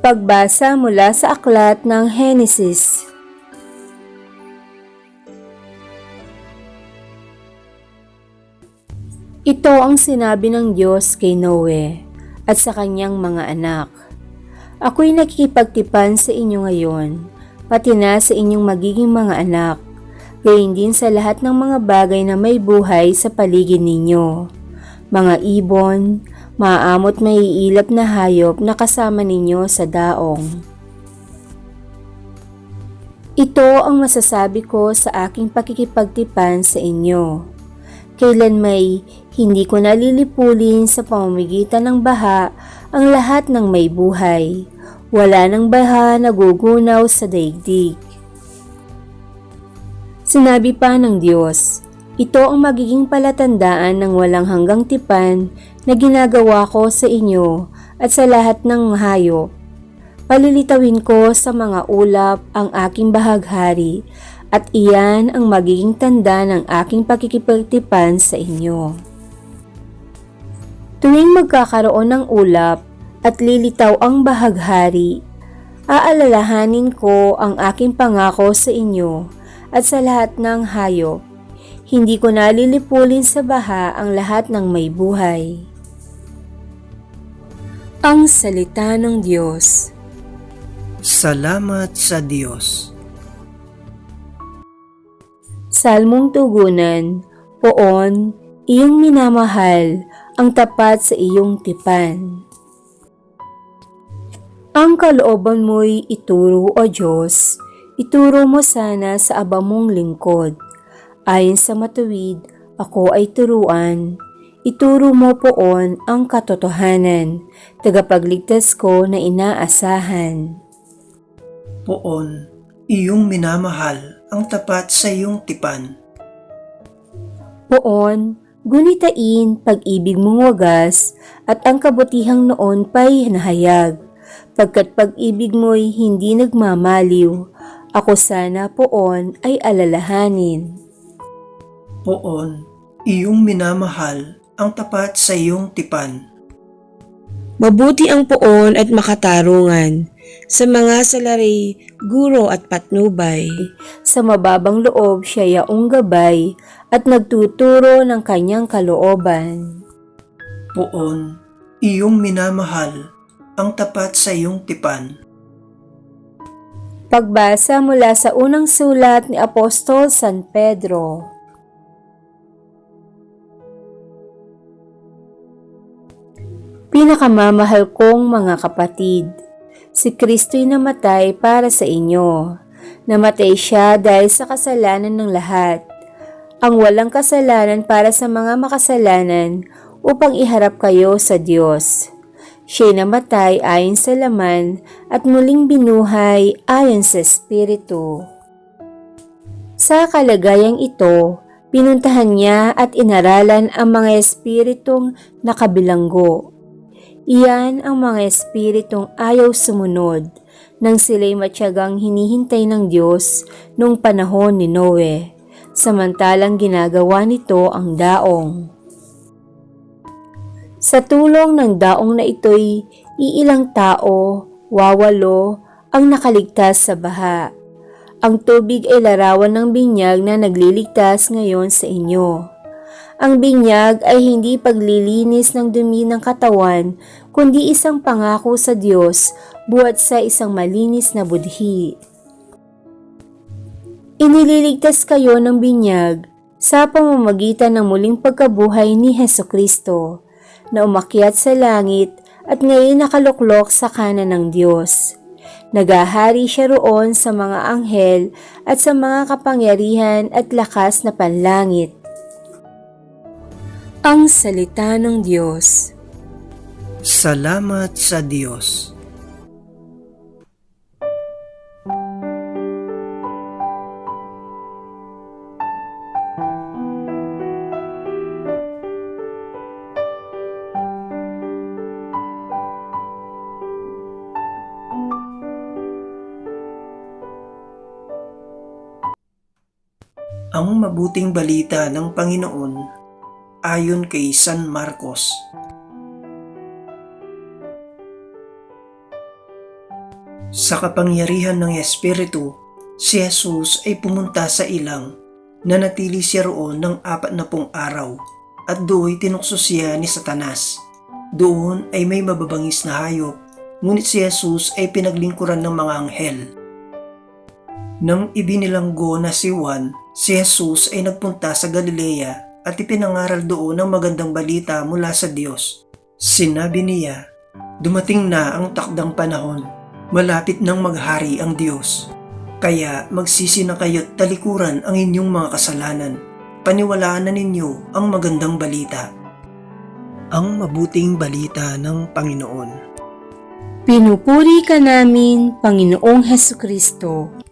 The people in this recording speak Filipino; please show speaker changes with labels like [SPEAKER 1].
[SPEAKER 1] Pagbasa mula sa aklat ng Henesis. Ito ang sinabi ng Diyos kay Noe at sa kanyang mga anak. Ako'y nakikipagtipan sa inyo ngayon, pati na sa inyong magiging mga anak, gayon din sa lahat ng mga bagay na may buhay sa paligid ninyo. Mga ibon, maaamot maiilap na hayop na kasama ninyo sa daong. Ito ang masasabi ko sa aking pakikipagtipan sa inyo. Kailan may hindi ko nalilipulin sa pamamagitan ng baha ang lahat ng may buhay. Wala ng baha na gugunaw sa daigdig. Sinabi pa ng Diyos, ito ang magiging palatandaan ng walang hanggang tipan na ginagawa ko sa inyo at sa lahat ng hayop. Palilitawin ko sa mga ulap ang aking bahaghari at iyan ang magiging tanda ng aking pakikipagtipan sa inyo. Tuwing magkakaroon ng ulap at lilitaw ang bahaghari, aalalahanin ko ang aking pangako sa inyo at sa lahat ng hayop. Hindi ko nalilipulin sa baha ang lahat ng may buhay. Ang salita ng Diyos.
[SPEAKER 2] Salamat sa Diyos.
[SPEAKER 1] Salmong tugunan, Poon, iyong minamahal, ang tapat sa iyong tipan. Ang kalooban mo'y ituro, O Diyos, ituro mo sana sa aba mong lingkod. Ayon sa matuwid, ako ay turuan. Ituro mo poon ang katotohanan, tagapagligtas ko na inaasahan.
[SPEAKER 2] Poon, iyong minamahal, ang tapat sa iyong tipan.
[SPEAKER 1] Poon, gunitain pag-ibig mong wagas at ang kabutihang noon pa'y nahayag. Pagkat pag-ibig mo'y hindi nagmamaliw, ako sana poon ay alalahanin.
[SPEAKER 2] Poon, iyong minamahal, ang tapat sa iyong tipan.
[SPEAKER 3] Mabuti ang poon at makatarungan sa mga salari, guro at patnubay.
[SPEAKER 1] Sa mababang loob siya yaong gabay at nagtuturo ng kanyang kalooban.
[SPEAKER 2] Poon, iyong minamahal, ang tapat sa iyong tipan.
[SPEAKER 1] Pagbasa mula sa unang sulat ni Apostol San Pedro. Pinakamamahal kong mga kapatid, si Kristo'y namatay para sa inyo. Namatay siya dahil sa kasalanan ng lahat. Ang walang kasalanan para sa mga makasalanan upang iharap kayo sa Diyos. Siya'y namatay ayon sa laman at muling binuhay ayon sa Espiritu. Sa kalagayang ito, pinuntahan niya at inaralan ang mga espiritong nakabilanggo. Iyan ang mga espiritong ayaw sumunod nang sila'y matyagang hinihintay ng Diyos noong panahon ni Noe, samantalang ginagawa nito ang daong. Sa tulong ng daong na ito'y iilang tao, 80, ang nakaligtas sa baha. Ang tubig ay larawan ng binyag na nagliligtas ngayon sa inyo. Ang binyag ay hindi paglilinis ng dumi ng katawan, kundi isang pangako sa Diyos buhat sa isang malinis na budhi. Inililigtas kayo ng binyag sa pamamagitan ng muling pagkabuhay ni Hesukristo, na umakyat sa langit at ngayon nakaluklok sa kanan ng Diyos. Nagahari siya roon sa mga anghel at sa mga kapangyarihan at lakas na panlangit. Ang salita ng Diyos.
[SPEAKER 2] Salamat sa Diyos. Ang mabuting balita ng Panginoon ayon kay San Marcos. Sa kapangyarihan ng Espiritu, si Jesus ay pumunta sa ilang. Nanatili siya roon ng 40 araw at do'y tinukso siya ni Satanas. Doon ay may mababangis na hayop, ngunit si Jesus ay pinaglingkuran ng mga anghel. Nang ibinilanggo na si Juan, si Jesus ay nagpunta sa Galilea at ipinangaral doon ang magandang balita mula sa Diyos. Sinabi niya, dumating na ang takdang panahon, malapit nang maghari ang Diyos. Kaya magsisi na kayo't talikuran ang inyong mga kasalanan. Paniwalaan na ninyo ang magandang balita. Ang mabuting balita ng Panginoon.
[SPEAKER 1] Pinupuri ka namin, Panginoong Hesukristo.